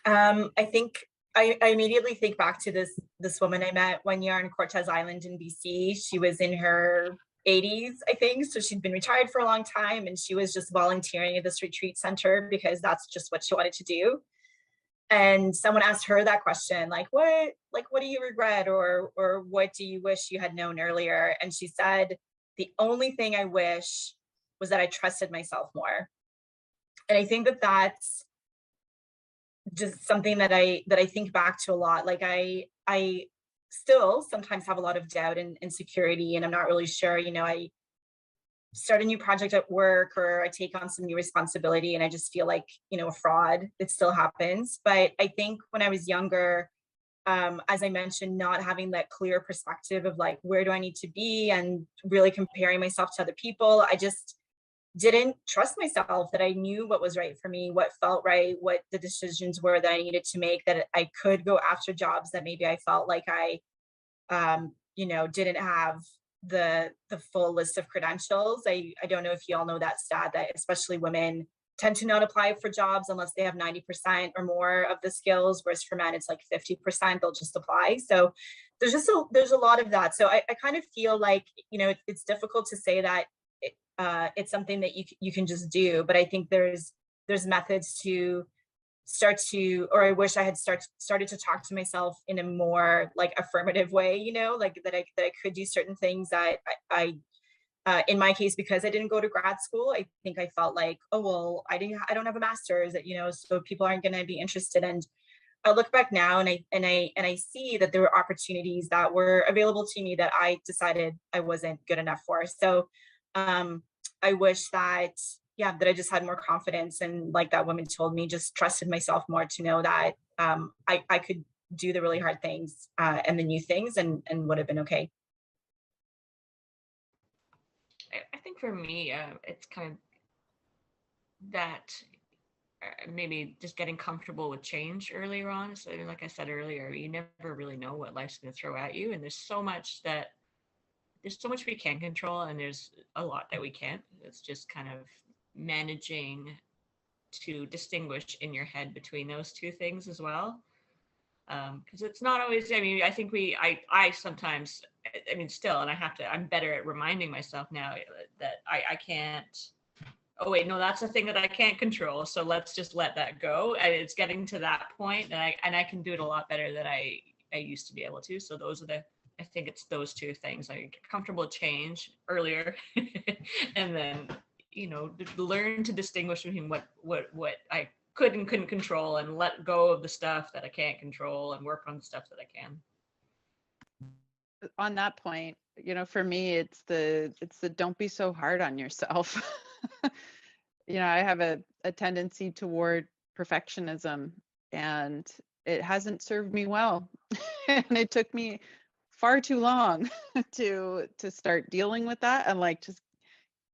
I think I immediately think back to this woman I met one year on Cortez Island in BC. She was in her 80s, I think. So she'd been retired for a long time and she was just volunteering at this retreat center because that's just what she wanted to do. And someone asked her that question, like what do you regret or what do you wish you had known earlier? And she said, the only thing I wish was that I trusted myself more. And I think that that's just something that I think back to a lot. Like I still sometimes have a lot of doubt and insecurity, and I'm not really sure. I start a new project at work or I take on some new responsibility, and I just feel like a fraud. It still happens, but I think when I was younger, as I mentioned, not having that clear perspective of like where do I need to be, and really comparing myself to other people, I just didn't trust myself that I knew what was right for me, what felt right, what the decisions were that I needed to make, that I could go after jobs that maybe I felt like didn't have the full list of credentials. I don't know if you all know that stat that especially women tend to not apply for jobs unless they have 90% or more of the skills, whereas for men it's like 50%, they'll just apply. So there's a lot of that. So I kind of feel like, it's difficult to say that it's something that you can just do. But I think there's methods to start to, or I wish I had started to talk to myself in a more like affirmative way, like that I could do certain things that in my case, because I didn't go to grad school, I think I felt like, oh well, I don't have a master's, so people aren't going to be interested. And I look back now and I see that there were opportunities that were available to me that I decided I wasn't good enough for. So I wish that, yeah, that I just had more confidence, and like that woman told me, just trusted myself more to know that I could do the really hard things and the new things, and would have been okay. I think for me, it's kind of that maybe just getting comfortable with change earlier on. So, like I said earlier, you never really know what life's going to throw at you, and there's so much we can control, and there's a lot that we can't. It's just kind of managing to distinguish in your head between those two things as well. Because it's not always, I mean, I think I sometimes, I mean, still, and I'm better at reminding myself now that I can't, oh wait, no, that's a thing that I can't control. So let's just let that go. And it's getting to that point, and I can do it a lot better than I used to be able to. So I think it's those two things. I get comfortable with change earlier, and then learn to distinguish between what I could and couldn't control, and let go of the stuff that I can't control and work on the stuff that I can. On that point, for me, it's the don't be so hard on yourself. I have a tendency toward perfectionism, and it hasn't served me well. And it took me far too long to start dealing with that, and like just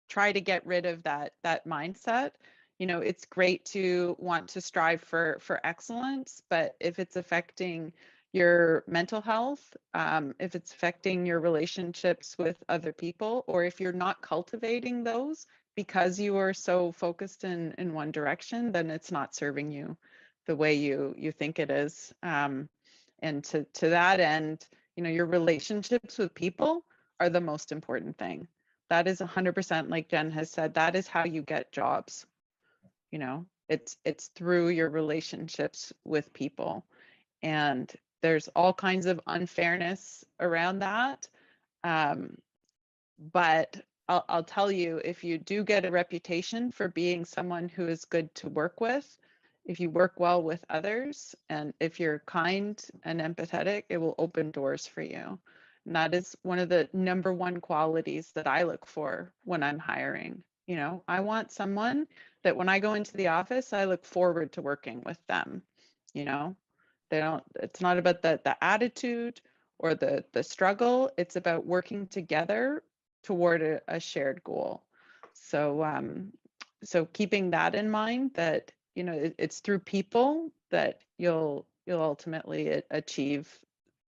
try to get rid of that mindset. It's great to want to strive for excellence, but if it's affecting your mental health, if it's affecting your relationships with other people, or if you're not cultivating those because you are so focused in one direction, then it's not serving you the way you think it is. And to that end, your relationships with people are the most important thing. That is 100%, like Jen has said, that is how you get jobs. It's through your relationships with people. And there's all kinds of unfairness around that. But I'll tell you, if you do get a reputation for being someone who is good to work with, if you work well with others, and if you're kind and empathetic, it will open doors for you. And that is one of the number one qualities that I look for when I'm hiring. I want someone that when I go into the office, I look forward to working with them. It's not about the attitude or the struggle. It's about working together toward a shared goal. So keeping that in mind, that it's through people that you'll ultimately achieve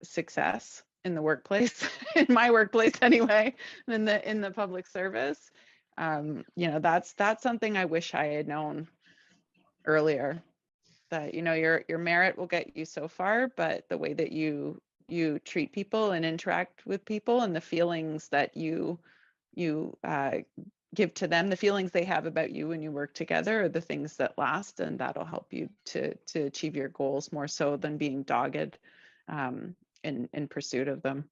success in the workplace, in my workplace anyway, in the public service. That's something I wish I had known earlier. that, you know, your merit will get you so far, but the way that you treat people and interact with people, and the feelings that you give to them, the feelings they have about you when you work together, are the things that last, and that'll help you to achieve your goals more so than being dogged in pursuit of them.